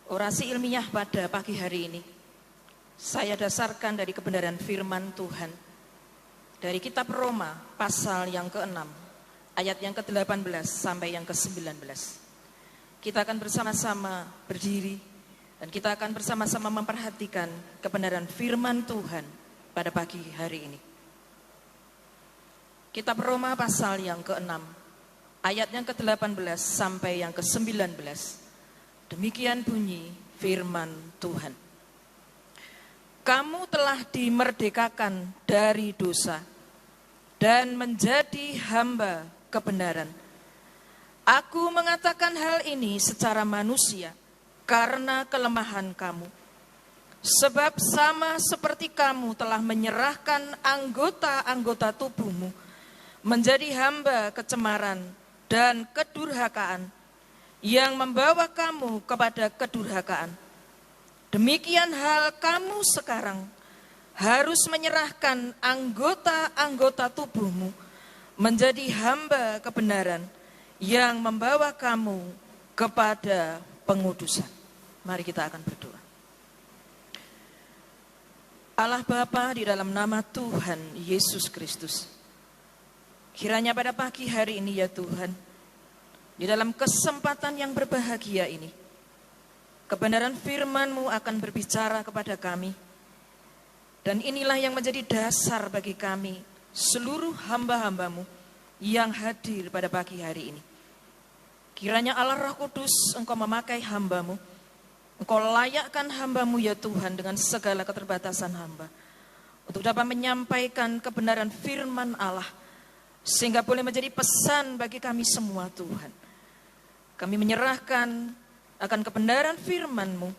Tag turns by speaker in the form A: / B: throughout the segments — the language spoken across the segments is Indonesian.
A: Orasi ilmiah pada pagi hari ini saya dasarkan dari kebenaran firman Tuhan dari kitab Roma pasal yang ke-6 ayat yang ke-18 sampai yang ke-19. Kita akan bersama-sama berdiri dan kita akan bersama-sama memperhatikan kebenaran firman Tuhan pada pagi hari ini. Kitab Roma pasal yang ke-6 ayat yang ke-18 sampai yang ke-19. Demikian bunyi firman Tuhan. Kamu telah dimerdekakan dari dosa dan menjadi hamba kebenaran. Aku mengatakan hal ini secara manusia karena kelemahan kamu. Sebab sama seperti kamu telah menyerahkan anggota-anggota tubuhmu menjadi hamba kecemaran dan kedurhakaan yang membawa kamu kepada kedurhakaan. Demikian hal kamu sekarang harus menyerahkan anggota-anggota tubuhmu menjadi hamba kebenaran yang membawa kamu kepada pengudusan. Mari kita akan berdoa. Allah Bapa, di dalam nama Tuhan Yesus Kristus, kiranya pada pagi hari ini ya Tuhan, di dalam kesempatan yang berbahagia ini, kebenaran firman-Mu akan berbicara kepada kami. Dan inilah yang menjadi dasar bagi kami, seluruh hamba-hamba-Mu yang hadir pada pagi hari ini. Kiranya Allah Roh Kudus, Engkau memakai hamba-Mu. Engkau layakkan hamba-Mu ya Tuhan dengan segala keterbatasan hamba, untuk dapat menyampaikan kebenaran firman Allah, sehingga boleh menjadi pesan bagi kami semua Tuhan. Kami menyerahkan akan kebenaran firman-Mu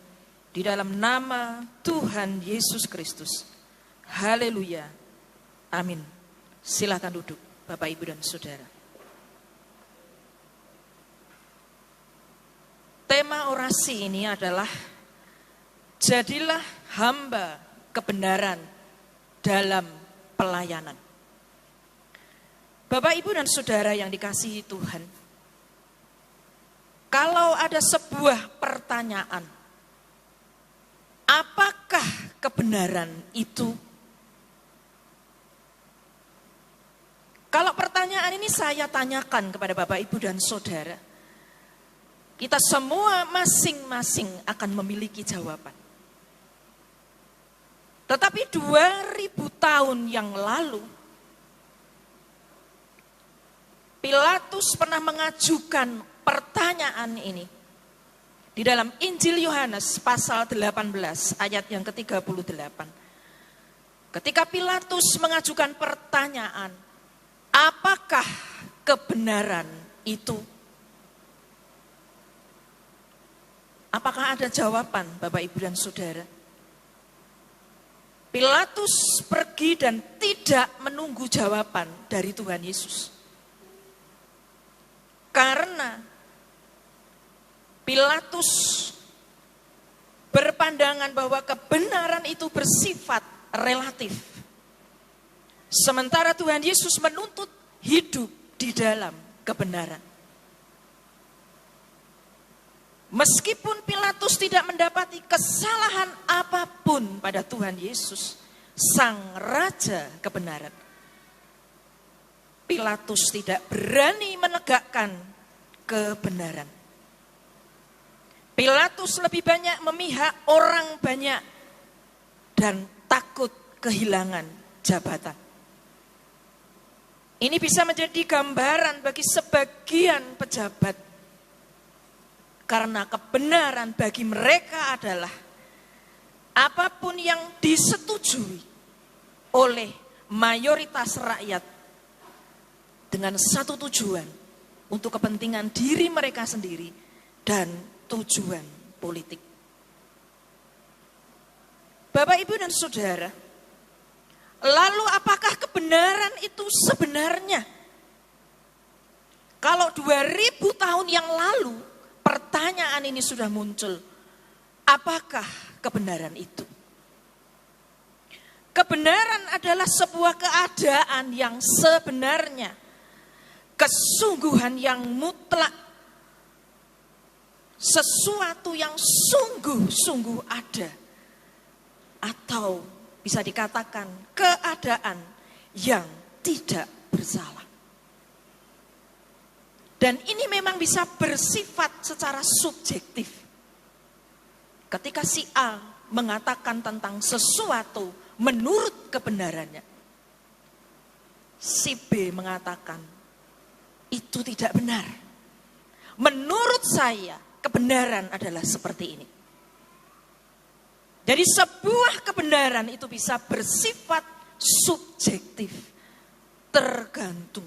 A: di dalam nama Tuhan Yesus Kristus. Haleluya. Amin. Silakan duduk Bapak, Ibu, dan Saudara. Tema orasi ini adalah jadilah hamba kebenaran dalam pelayanan. Bapak, Ibu, dan Saudara yang dikasihi Tuhan, kalau ada sebuah pertanyaan, apakah kebenaran itu? Kalau pertanyaan ini saya tanyakan kepada Bapak, Ibu, dan Saudara, kita semua masing-masing akan memiliki jawaban. Tetapi 2000 tahun yang lalu, Pilatus pernah mengajukan pertanyaan ini di dalam Injil Yohanes pasal 18 ayat yang ke-38. Ketika Pilatus mengajukan pertanyaan, apakah kebenaran itu? Apakah ada jawaban, Bapak, Ibu, dan Saudara? Pilatus pergi dan tidak menunggu jawaban dari Tuhan Yesus. Karena Pilatus berpandangan bahwa kebenaran itu bersifat relatif. Sementara Tuhan Yesus menuntut hidup di dalam kebenaran. Meskipun Pilatus tidak mendapati kesalahan apapun pada Tuhan Yesus, Sang Raja kebenaran, Pilatus tidak berani menegakkan kebenaran. Pilatus lebih banyak memihak orang banyak dan takut kehilangan jabatan. Ini bisa menjadi gambaran bagi sebagian pejabat, karena kebenaran bagi mereka adalah apapun yang disetujui oleh mayoritas rakyat dengan satu tujuan, untuk kepentingan diri mereka sendiri dan tujuan politik. Bapak, Ibu, dan Saudara, lalu apakah kebenaran itu sebenarnya? Kalau 2000 tahun yang lalu pertanyaan ini sudah muncul, apakah kebenaran itu? Kebenaran adalah sebuah keadaan yang sebenarnya, kesungguhan yang mutlak, sesuatu yang sungguh-sungguh ada, atau bisa dikatakan keadaan yang tidak bersalah. Dan ini memang bisa bersifat secara subjektif. Ketika si A mengatakan tentang sesuatu menurut kebenarannya, si B mengatakan itu tidak benar. Menurut saya kebenaran adalah seperti ini. Jadi sebuah kebenaran itu bisa bersifat subjektif, tergantung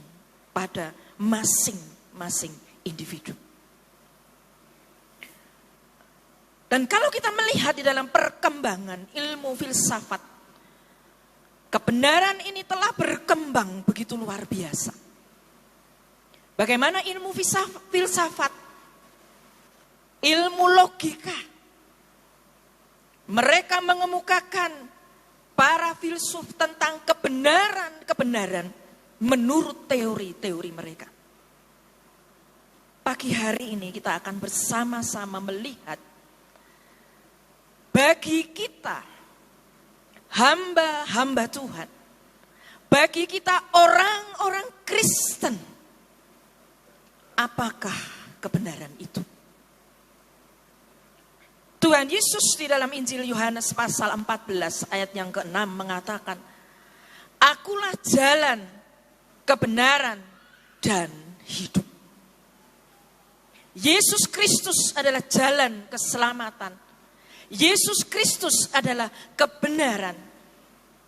A: pada masing-masing individu. Dan kalau kita melihat di dalam perkembangan ilmu filsafat, kebenaran ini telah berkembang begitu luar biasa. Bagaimana ilmu filsafat, ilmu logika, mereka mengemukakan para filsuf tentang kebenaran-kebenaran menurut teori-teori mereka. Pagi hari ini kita akan bersama-sama melihat bagi kita hamba-hamba Tuhan, bagi kita orang-orang Kristen, apakah kebenaran itu? Tuhan Yesus di dalam Injil Yohanes pasal 14 ayat yang ke-6 mengatakan, "Akulah jalan, kebenaran, dan hidup." Yesus Kristus adalah jalan keselamatan. Yesus Kristus adalah kebenaran.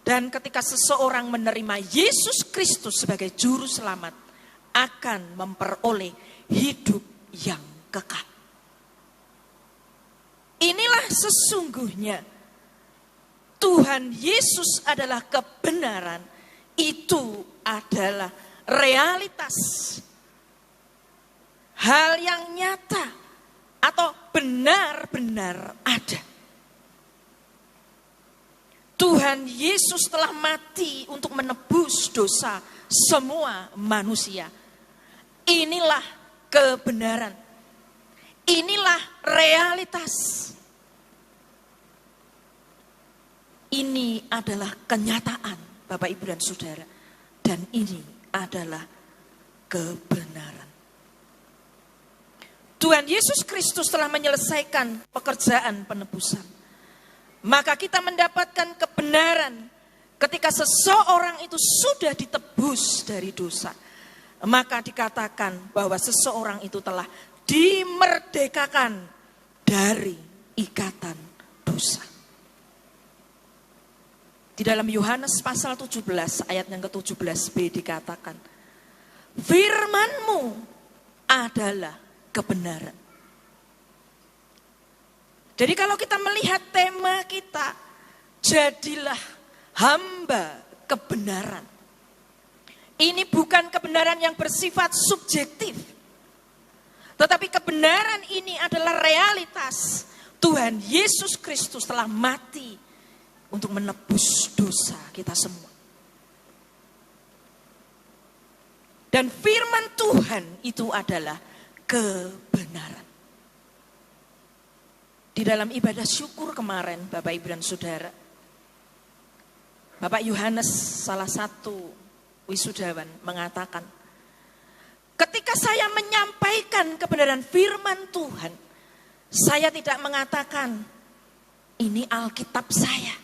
A: Dan ketika seseorang menerima Yesus Kristus sebagai juru selamat, akan memperoleh hidup yang kekal. Inilah sesungguhnya Tuhan Yesus adalah kebenaran. Itu adalah realitas. Hal yang nyata atau benar-benar ada. Tuhan Yesus telah mati untuk menebus dosa semua manusia. Inilah kebenaran. Inilah realitas. Ini adalah kenyataan, Bapak, Ibu, dan Saudara. Dan ini adalah kebenaran. Tuhan Yesus Kristus telah menyelesaikan pekerjaan penebusan. Maka kita mendapatkan kebenaran ketika seseorang itu sudah ditebus dari dosa. Maka dikatakan bahwa seseorang itu telah dimerdekakan dari ikatan dosa. Di dalam Yohanes pasal 17 ayat yang ke-17b dikatakan, "Firman-Mu adalah kebenaran." Jadi kalau kita melihat tema kita, jadilah hamba kebenaran. Ini bukan kebenaran yang bersifat subjektif. Tetapi kebenaran ini adalah realitas. Tuhan Yesus Kristus telah mati untuk menebus dosa kita semua. Dan firman Tuhan itu adalah kebenaran. Di dalam ibadah syukur kemarin, Bapak, Ibu, dan Saudara, Bapak Yohanes, salah satu wisudawan, mengatakan, ketika saya menyampaikan kebenaran firman Tuhan, saya tidak mengatakan, ini Alkitab saya.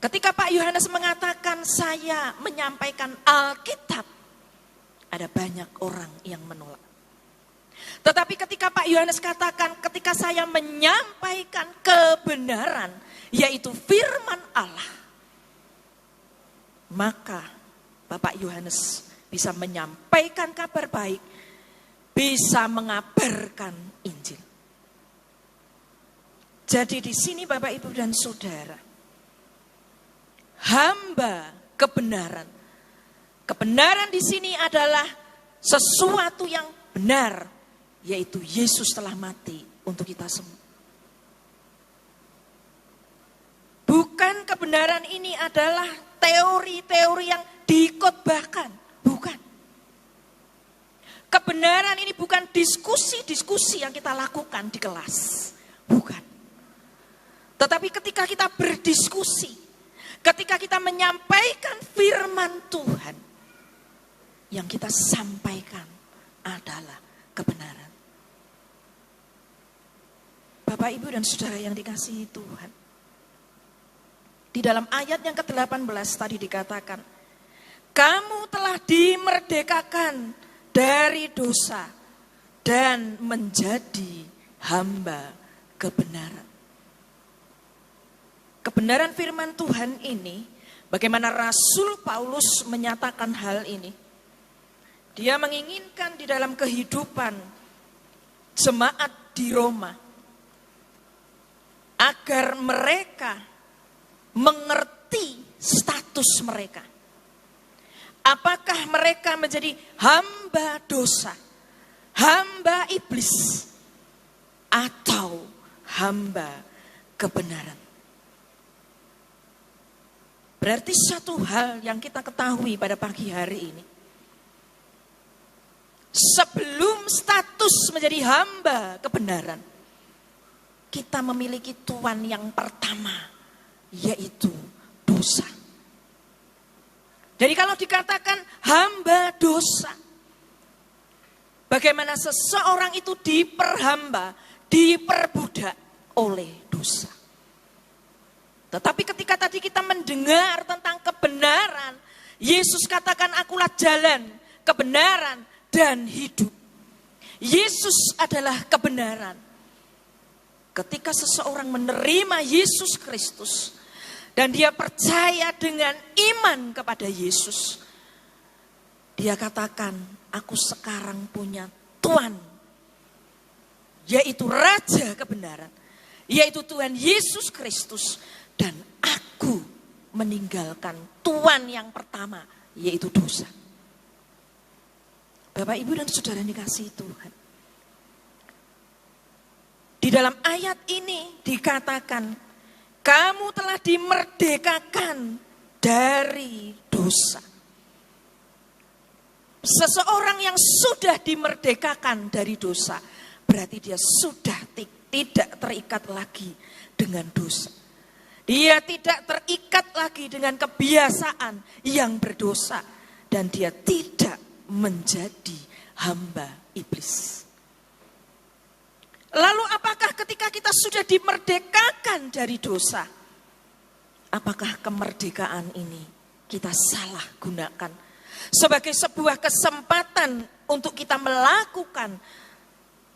A: Ketika Pak Yohanes mengatakan, saya menyampaikan Alkitab, ada banyak orang yang menolak. Tetapi ketika Pak Yohanes katakan, ketika saya menyampaikan kebenaran, yaitu firman Allah, maka Bapak Yohanes bisa menyampaikan kabar baik, bisa mengabarkan Injil. Jadi di sini Bapak, Ibu, dan Saudara, hamba kebenaran. Kebenaran di sini adalah sesuatu yang benar, yaitu Yesus telah mati untuk kita semua. Bukan kebenaran ini adalah teori-teori yang dikhotbahkan, bukan. Kebenaran ini bukan diskusi-diskusi yang kita lakukan di kelas. Bukan. Tetapi ketika kita berdiskusi, ketika kita menyampaikan firman Tuhan, yang kita sampaikan adalah kebenaran. Bapak, Ibu, dan Saudara yang dikasihi Tuhan. Di dalam ayat yang ke-18 tadi dikatakan, kamu telah dimerdekakan dari dosa dan menjadi hamba kebenaran. Kebenaran firman Tuhan ini, bagaimana Rasul Paulus menyatakan hal ini. Dia menginginkan di dalam kehidupan jemaat di Roma, agar mereka mengerti status mereka. Apakah mereka menjadi hamba dosa, hamba iblis, atau hamba kebenaran? Berarti satu hal yang kita ketahui pada pagi hari ini. Sebelum status menjadi hamba kebenaran, kita memiliki tuan yang pertama, yaitu dosa. Jadi kalau dikatakan hamba dosa, bagaimana seseorang itu diperhamba, diperbudak oleh dosa. Tetapi ketika tadi kita mendengar tentang kebenaran, Yesus katakan, akulah jalan, kebenaran, dan hidup. Yesus adalah kebenaran. Ketika seseorang menerima Yesus Kristus dan dia percaya dengan iman kepada Yesus, dia katakan, aku sekarang punya Tuhan, yaitu Raja kebenaran, yaitu Tuhan Yesus Kristus, dan aku meninggalkan Tuhan yang pertama, yaitu dosa. Bapak, Ibu, dan Saudara dikasihi Tuhan. Di dalam ayat ini dikatakan, kamu telah dimerdekakan dari dosa. Seseorang yang sudah dimerdekakan dari dosa, berarti dia sudah tidak terikat lagi dengan dosa. Dia tidak terikat lagi dengan kebiasaan yang berdosa. Dan dia tidak menjadi hamba iblis. Lalu apakah ketika kita sudah dimerdekakan dari dosa, apakah kemerdekaan ini kita salah gunakan sebagai sebuah kesempatan untuk kita melakukan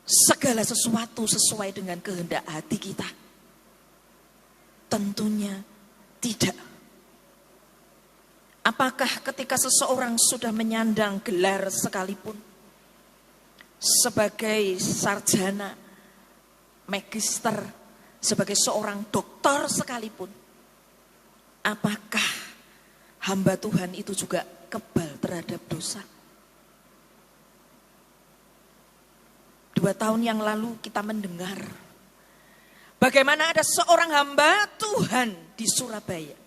A: segala sesuatu sesuai dengan kehendak hati kita? Tentunya tidak. Apakah ketika seseorang sudah menyandang gelar sekalipun, sebagai sarjana, magister, sebagai seorang doktor sekalipun, apakah hamba Tuhan itu juga kebal terhadap dosa? 2 tahun yang lalu kita mendengar bagaimana ada seorang hamba Tuhan di Surabaya.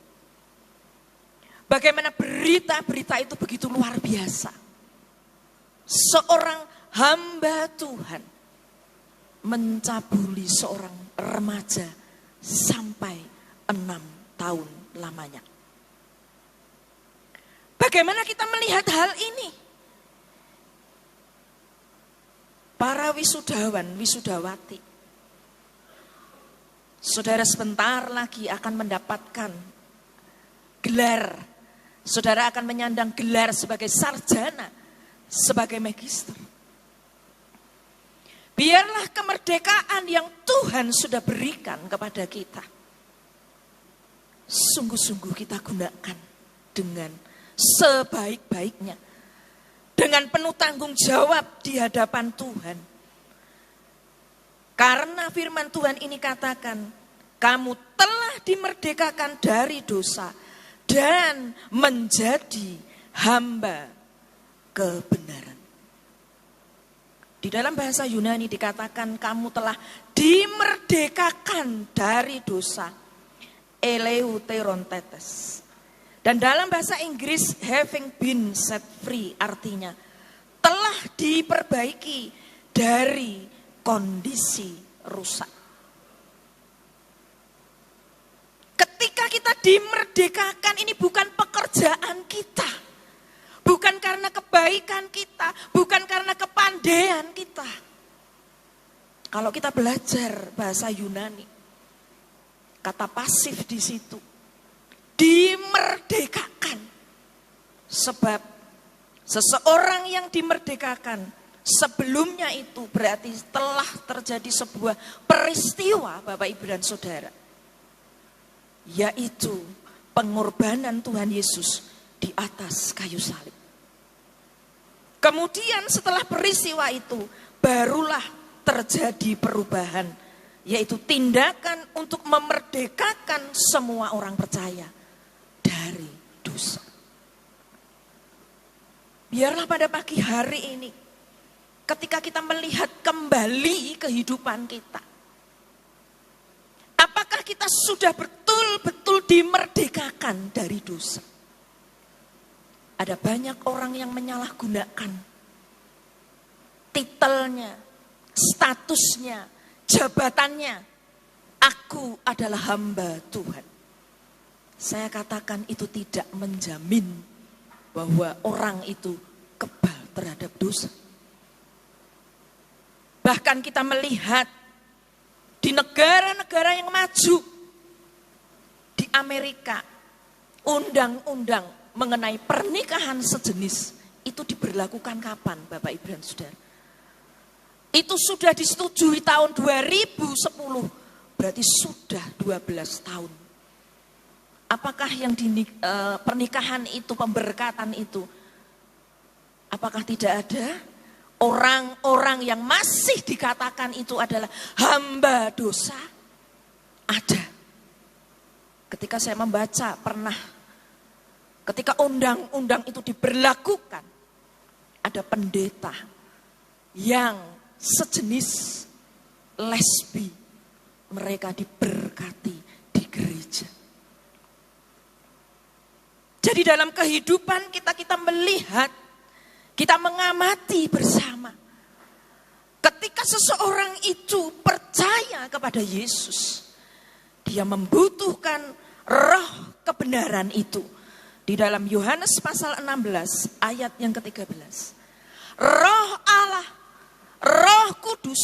A: Bagaimana berita-berita itu begitu luar biasa. Seorang hamba Tuhan mencabuli seorang remaja sampai 6 tahun lamanya. Bagaimana kita melihat hal ini? Para wisudawan, wisudawati, saudara sebentar lagi akan mendapatkan gelar. Saudara akan menyandang gelar sebagai sarjana, sebagai magister. Biarlah kemerdekaan yang Tuhan sudah berikan kepada kita, sungguh-sungguh kita gunakan dengan sebaik-baiknya, dengan penuh tanggung jawab di hadapan Tuhan. Karena firman Tuhan ini katakan, kamu telah dimerdekakan dari dosa dan menjadi hamba kebenaran. Di dalam bahasa Yunani dikatakan kamu telah dimerdekakan dari dosa. Eleuterontetes. Dan dalam bahasa Inggris having been set free artinya telah diperbaiki dari kondisi rusak. Ketika kita dimerdekakan, ini bukan pekerjaan kita. Bukan karena kebaikan kita, bukan karena kepandaian kita. Kalau kita belajar bahasa Yunani, kata pasif di situ, dimerdekakan. Sebab seseorang yang dimerdekakan, sebelumnya itu berarti telah terjadi sebuah peristiwa, Bapak Ibu dan Saudara. Yaitu pengorbanan Tuhan Yesus di atas kayu salib. Kemudian setelah peristiwa itu, barulah terjadi perubahan. Yaitu tindakan untuk memerdekakan semua orang percaya dari dosa. Biarlah pada pagi hari ini, ketika kita melihat kembali kehidupan kita, apakah kita sudah betul-betul dimerdekakan dari dosa? Ada banyak orang yang menyalahgunakan titelnya, statusnya, jabatannya. Aku adalah hamba Tuhan. Saya katakan itu tidak menjamin bahwa orang itu kebal terhadap dosa. Bahkan kita melihat di negara-negara yang maju, di Amerika, undang-undang mengenai pernikahan sejenis itu diberlakukan kapan, Bapak Ibu dan Saudara? Itu sudah disetujui tahun 2010, berarti sudah 12 tahun. Apakah yang pernikahan itu, pemberkatan itu, apakah tidak ada orang-orang yang masih dikatakan itu adalah hamba dosa? Ada. Ketika saya membaca ketika undang-undang itu diberlakukan, ada pendeta yang sejenis lesbi, mereka diberkati di gereja. Jadi dalam kehidupan kita melihat, kita mengamati bersama. Ketika seseorang itu percaya kepada Yesus, dia membutuhkan roh kebenaran itu. Di dalam Yohanes pasal 16 ayat yang ke-13. Roh Allah, Roh Kudus,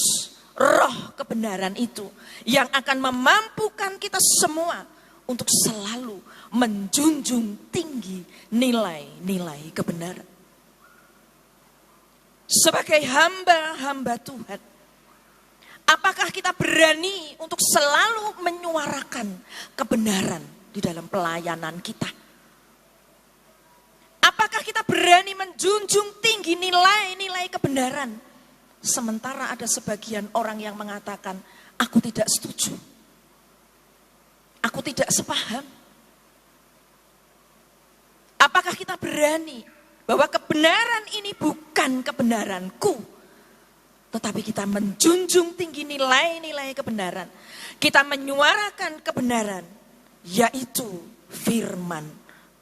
A: roh kebenaran itu yang akan memampukan kita semua untuk selalu menjunjung tinggi nilai-nilai kebenaran. Sebagai hamba-hamba Tuhan, apakah kita berani untuk selalu menyuarakan kebenaran di dalam pelayanan kita? Apakah kita berani menjunjung tinggi nilai-nilai kebenaran? Sementara ada sebagian orang yang mengatakan, aku tidak setuju. Aku tidak sepaham. Apakah kita berani bahwa kebenaran ini bukan kebenaranku, tetapi kita menjunjung tinggi nilai-nilai kebenaran. Kita menyuarakan kebenaran, yaitu firman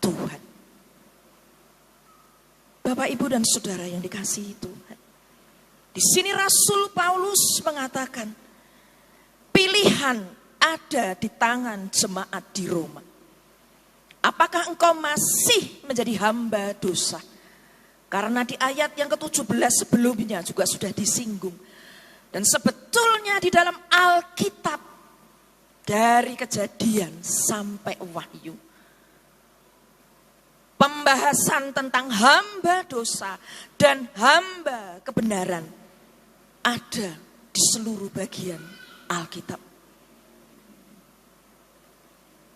A: Tuhan. Bapak, Ibu, dan Saudara yang dikasihi Tuhan. Di sini Rasul Paulus mengatakan, pilihan ada di tangan jemaat di Roma. Apakah engkau masih menjadi hamba dosa? Karena di ayat yang ke-17 sebelumnya juga sudah disinggung. Dan sebetulnya di dalam Alkitab, dari Kejadian sampai Wahyu, pembahasan tentang hamba dosa dan hamba kebenaran ada di seluruh bagian Alkitab.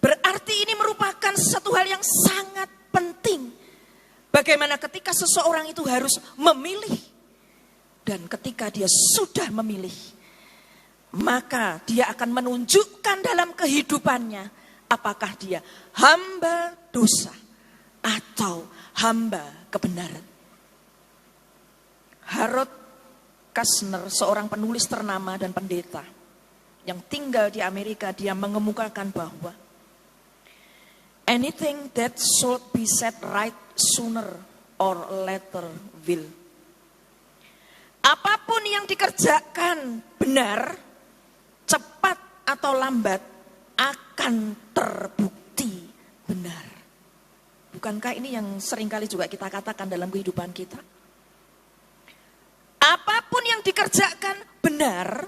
A: Berarti ini merupakan satu hal yang sangat penting. Bagaimana ketika seseorang itu harus memilih. Dan ketika dia sudah memilih, maka dia akan menunjukkan dalam kehidupannya apakah dia hamba dosa atau hamba kebenaran. Harold Kushner, seorang penulis ternama dan pendeta yang tinggal di Amerika, dia mengemukakan bahwa anything that should be set right sooner or later will. Apapun yang dikerjakan benar, cepat atau lambat akan terbukti benar. Bukankah ini yang seringkali juga kita katakan dalam kehidupan kita? Apapun yang dikerjakan benar,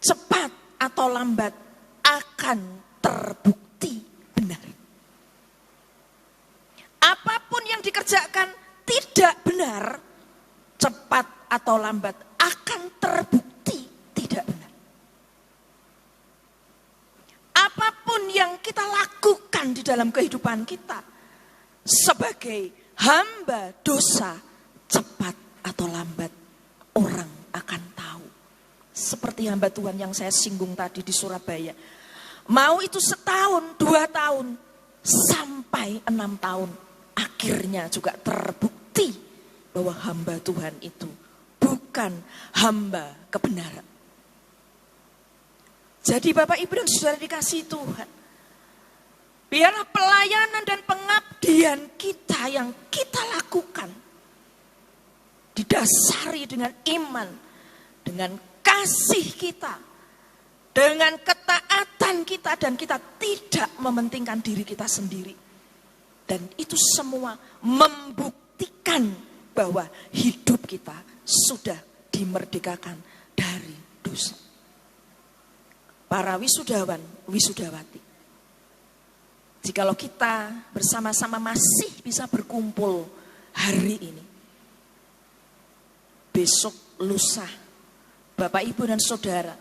A: cepat atau lambat akan terbukti benar. Apapun yang dikerjakan tidak benar, cepat atau lambat akan terbukti tidak benar. Apapun yang kita lakukan di dalam kehidupan kita sebagai hamba dosa, cepat atau lambat orang akan tahu. Seperti hamba Tuhan yang saya singgung tadi di Surabaya. Mau itu 1 tahun, 2 tahun, sampai 6 tahun. Akhirnya juga terbukti bahwa hamba Tuhan itu bukan hamba kebenaran. Jadi Bapak Ibu dan Saudara dikasihi Tuhan, biarlah pelayanan dan pengabdian kita yang kita lakukan didasari dengan iman, dengan kasih kita, dengan ketaatan kita, dan kita tidak mementingkan diri kita sendiri. Dan itu semua membuktikan bahwa hidup kita sudah dimerdekakan dari dosa. Para wisudawan, wisudawati, jikalau kita bersama-sama masih bisa berkumpul hari ini, besok lusa, Bapak Ibu dan Saudara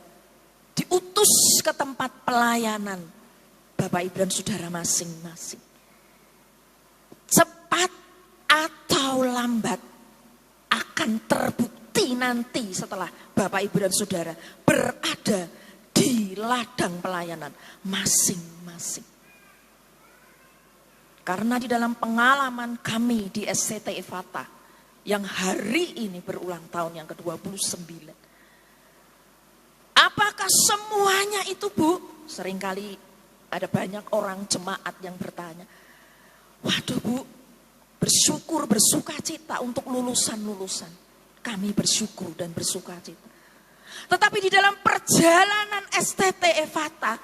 A: diutus ke tempat pelayanan Bapak Ibu dan Saudara masing-masing. Cepat atau lambat akan terbukti nanti setelah Bapak Ibu dan Saudara berada di ladang pelayanan masing-masing. Karena di dalam pengalaman kami di SCT Efata yang hari ini berulang tahun yang ke-29. Apakah semuanya itu, Bu? Seringkali ada banyak orang jemaat yang bertanya, waduh Bu, bersyukur, bersukacita untuk lulusan-lulusan. Kami bersyukur dan bersukacita. Tetapi di dalam perjalanan STT Efata,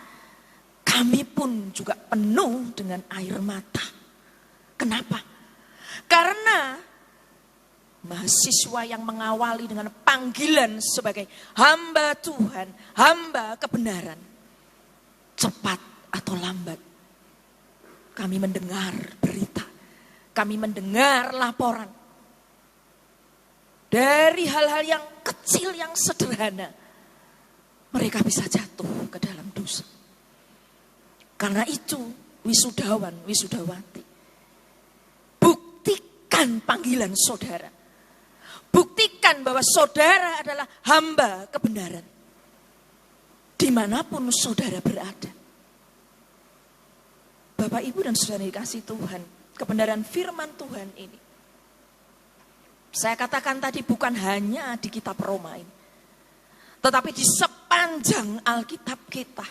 A: kami pun juga penuh dengan air mata. Kenapa? Karena mahasiswa yang mengawali dengan panggilan sebagai hamba Tuhan, hamba kebenaran, cepat atau lambat kami mendengar berita, kami mendengar laporan dari hal-hal yang kecil, yang sederhana, mereka bisa jatuh ke dalam dosa. Karena itu wisudawan, wisudawati, buktikan panggilan saudara. Buktikan bahwa saudara adalah hamba kebenaran. Dimanapun saudara berada. Bapak Ibu dan Saudara dikasihi Tuhan, kebenaran firman Tuhan ini, saya katakan tadi bukan hanya di kitab Roma ini, tetapi di sepanjang Alkitab kita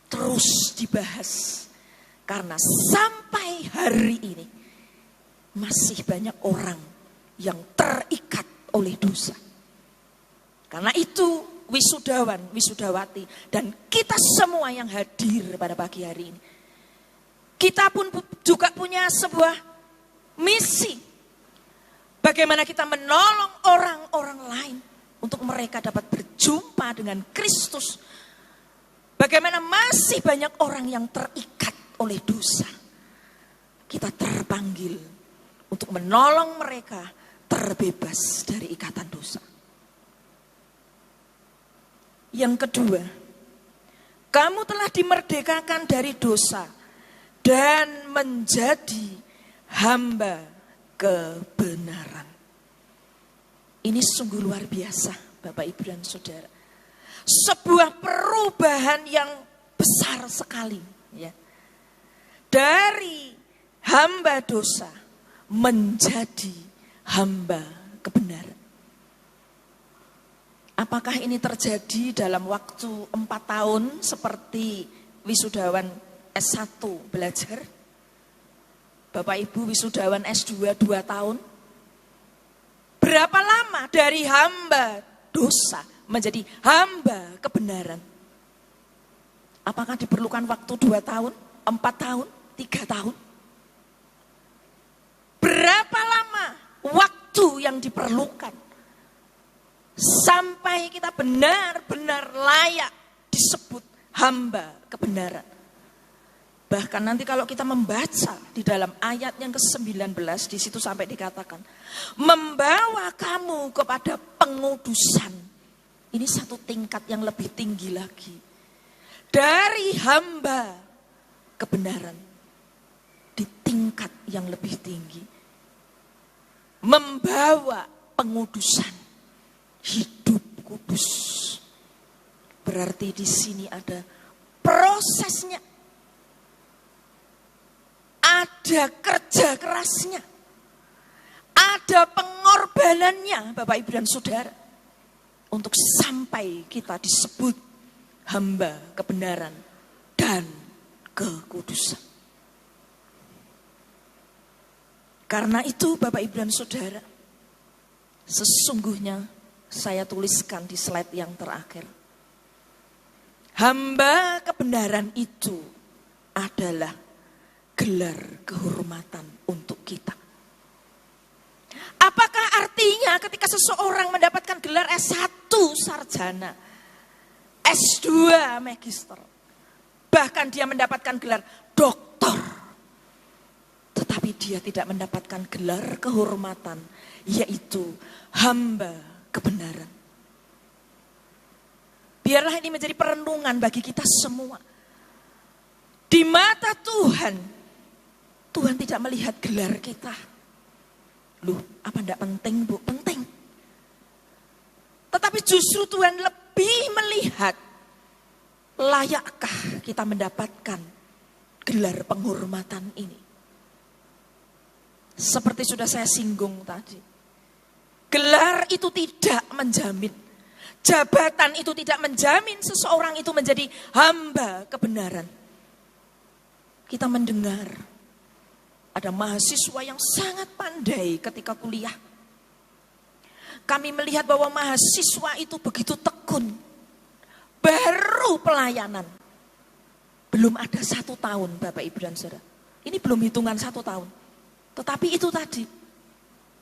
A: terus dibahas. Karena sampai hari ini masih banyak orang yang terikat oleh dosa. Karena itu wisudawan, wisudawati, dan kita semua yang hadir pada pagi hari ini, kita pun juga punya sebuah misi. Bagaimana kita menolong orang-orang lain untuk mereka dapat berjumpa dengan Kristus. Bagaimana masih banyak orang yang terikat oleh dosa. Kita terpanggil untuk menolong mereka terbebas dari ikatan dosa. Yang kedua, kamu telah dimerdekakan dari dosa dan menjadi hamba kebenaran. Ini sungguh luar biasa, Bapak Ibu dan Saudara. Sebuah perubahan yang besar sekali, ya. Dari hamba dosa menjadi hamba kebenaran. Apakah ini terjadi dalam waktu 4 tahun seperti wisudawan S1 belajar? Bapak Ibu wisudawan S2 2 tahun? Berapa lama dari hamba dosa menjadi hamba kebenaran? Apakah diperlukan waktu 2 tahun, 4 tahun, 3 tahun? Berapa lama waktu yang diperlukan sampai kita benar-benar layak disebut hamba kebenaran? Bahkan nanti kalau kita membaca di dalam ayat yang ke-19, di situ sampai dikatakan, membawa kamu kepada pengudusan. Ini satu tingkat yang lebih tinggi lagi. Dari hamba kebenaran, di tingkat yang lebih tinggi. Membawa pengudusan, hidup kudus. Berarti di sini ada prosesnya. Ada kerja kerasnya, ada pengorbanannya Bapak Ibu dan Saudara. Untuk sampai kita disebut hamba kebenaran dan kekudusan. Karena itu Bapak Ibu dan Saudara, sesungguhnya saya tuliskan di slide yang terakhir. Hamba kebenaran itu adalah gelar kehormatan untuk kita. Apakah artinya ketika seseorang mendapatkan gelar S1 sarjana, S2 magister, bahkan dia mendapatkan gelar doktor, tetapi dia tidak mendapatkan gelar kehormatan, yaitu hamba kebenaran? Biarlah ini menjadi perenungan bagi kita semua. Di mata Tuhan, Tuhan tidak melihat gelar kita. Loh, apa enggak penting, Bu? Penting. Tetapi justru Tuhan lebih melihat, layakkah kita mendapatkan gelar penghormatan ini? Seperti sudah saya singgung tadi. Gelar itu tidak menjamin. Jabatan itu tidak menjamin seseorang itu menjadi hamba kebenaran. Kita mendengar ada mahasiswa yang sangat pandai ketika kuliah. Kami melihat bahwa mahasiswa itu begitu tekun. Baru pelayanan. Belum ada 1 tahun Bapak Ibu dan Saudara. Ini belum hitungan 1 tahun. Tetapi itu tadi.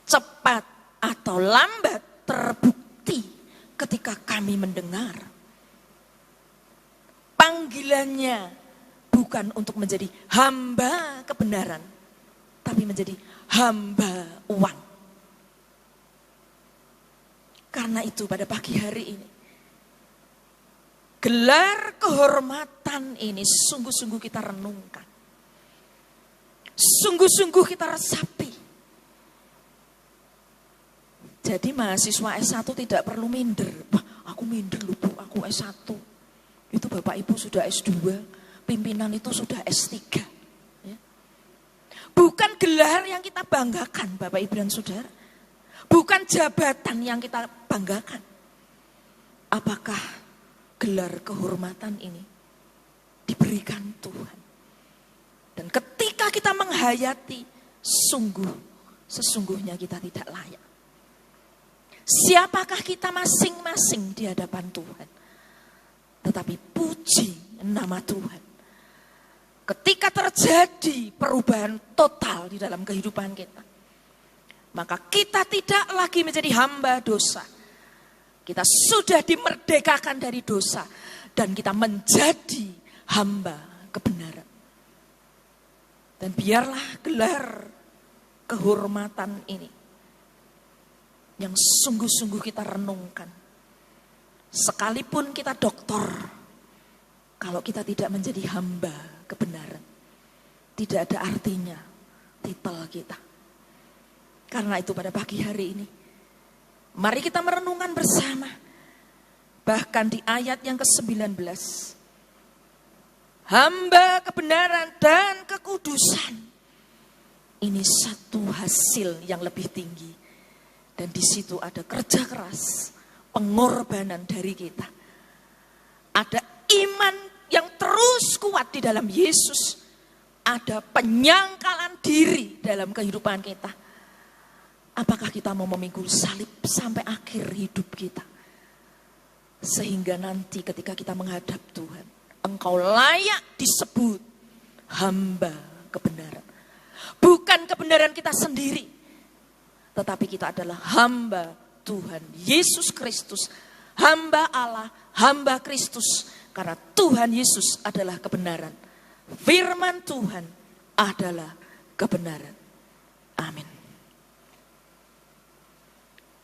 A: Cepat atau lambat terbukti ketika kami mendengar. Panggilannya bukan untuk menjadi hamba kebenaran, tapi menjadi hamba uang. Karena itu pada pagi hari ini, gelar kehormatan ini sungguh-sungguh kita renungkan. Sungguh-sungguh kita resapi. Jadi mahasiswa S1 tidak perlu minder. Wah, aku minder loh Bu, aku S1. Itu Bapak Ibu sudah S2, pimpinan itu sudah S3. Bukan gelar yang kita banggakan Bapak Ibu dan Saudara. Bukan jabatan yang kita banggakan. Apakah gelar kehormatan ini diberikan Tuhan? Dan ketika kita menghayati, sesungguhnya kita tidak layak. Siapakah kita masing-masing di hadapan Tuhan? Tetapi puji nama Tuhan. Ketika terjadi perubahan total di dalam kehidupan kita, maka kita tidak lagi menjadi hamba dosa. Kita sudah dimerdekakan dari dosa dan kita menjadi hamba kebenaran. Dan biarlah gelar kehormatan ini yang sungguh-sungguh kita renungkan. Sekalipun kita doktor, kalau kita tidak menjadi hamba kebenaran, tidak ada artinya titel kita. Karena itu pada pagi hari ini, mari kita merenungkan bersama. Bahkan di ayat yang ke-19, hamba kebenaran dan kekudusan. Ini satu hasil yang lebih tinggi. Dan di situ ada kerja keras, pengorbanan dari kita. Ada iman yang terus kuat di dalam Yesus. Ada penyangkalan diri dalam kehidupan kita. Apakah kita mau memikul salib sampai akhir hidup kita? Sehingga nanti ketika kita menghadap Tuhan, engkau layak disebut hamba kebenaran. Bukan kebenaran kita sendiri, tetapi kita adalah hamba Tuhan Yesus Kristus. Hamba Allah, hamba Kristus. Karena Tuhan Yesus adalah kebenaran. Firman Tuhan adalah kebenaran. Amin.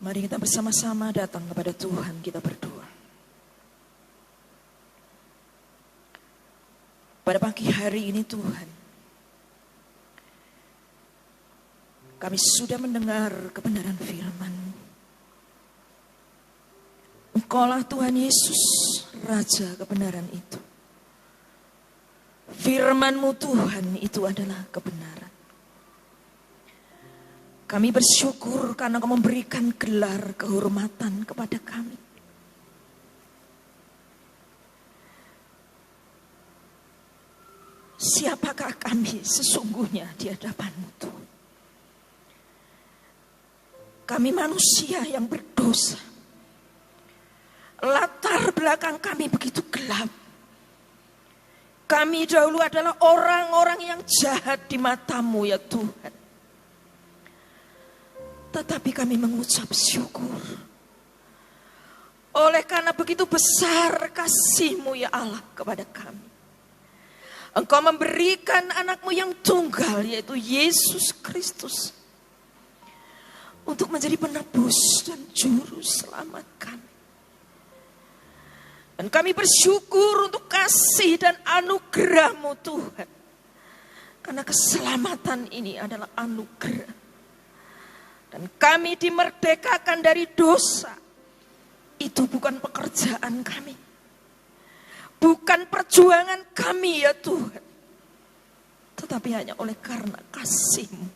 A: Mari kita bersama-sama datang kepada Tuhan, kita berdoa. Pada pagi hari ini Tuhan, kami sudah mendengar kebenaran firman-Mu. Engkaulah Tuhan Yesus, Raja kebenaran itu. Firman-Mu Tuhan itu adalah kebenaran. Kami bersyukur karena Kau memberikan gelar kehormatan kepada kami. Siapakah kami sesungguhnya di hadapan-Mu Tuhan? Kami manusia yang berdosa. Latar belakang kami begitu gelap. Kami dahulu adalah orang-orang yang jahat di mata-Mu ya Tuhan. Tetapi kami mengucap syukur. Oleh karena begitu besar kasih-Mu ya Allah kepada kami. Engkau memberikan anak-Mu yang tunggal, yaitu Yesus Kristus, untuk menjadi penebus dan juru selamat kami. Dan kami bersyukur untuk kasih dan anugerah-Mu Tuhan. Karena keselamatan ini adalah anugerah. Dan kami dimerdekakan dari dosa. Itu bukan pekerjaan kami. Bukan perjuangan kami ya Tuhan. Tetapi hanya oleh karena kasih-Mu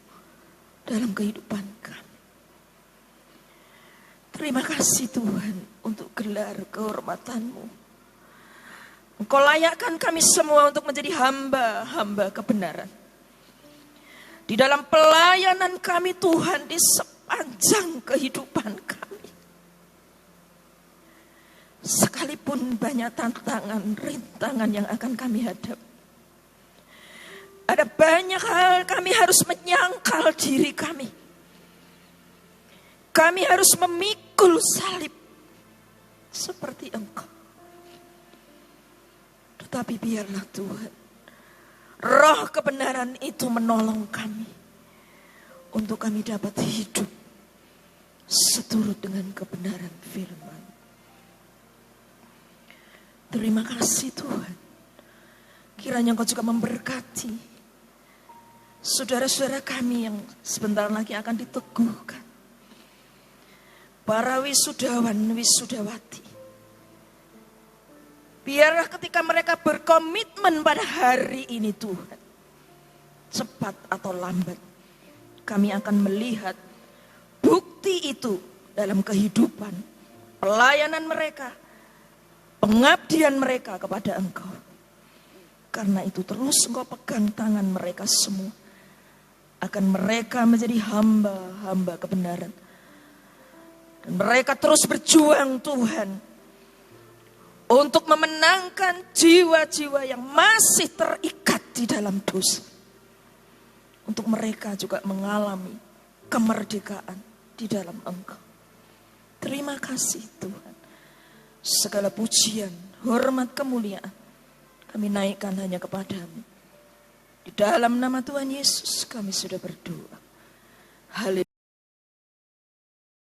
A: dalam kehidupan kami. Terima kasih Tuhan untuk gelar kehormatan-Mu. Engkau layakkan kami semua untuk menjadi hamba-hamba kebenaran. Di dalam pelayanan kami Tuhan di sepanjang kehidupan kami. Sekalipun banyak tantangan, rintangan yang akan kami hadapi. Ada banyak hal kami harus menyangkal diri kami. Kami harus memikul salib seperti Engkau. Tetapi biarlah Tuhan, roh kebenaran itu menolong kami. Untuk kami dapat hidup seturut dengan kebenaran firman. Terima kasih Tuhan. Kiranya Engkau juga memberkati saudara-saudara kami yang sebentar lagi akan diteguhkan. Para wisudawan, wisudawati. Biarlah ketika mereka berkomitmen pada hari ini Tuhan, cepat atau lambat, kami akan melihat bukti itu dalam kehidupan, pelayanan mereka, pengabdian mereka kepada Engkau. Karena itu terus Engkau pegang tangan mereka semua. Akan mereka menjadi hamba-hamba kebenaran. Dan mereka terus berjuang Tuhan. Untuk memenangkan jiwa-jiwa yang masih terikat di dalam dosa. Untuk mereka juga mengalami kemerdekaan di dalam Engkau. Terima kasih Tuhan. Segala pujian, hormat, kemuliaan kami naikkan hanya kepadamu. Di dalam nama Tuhan Yesus kami sudah berdoa. Haleluya.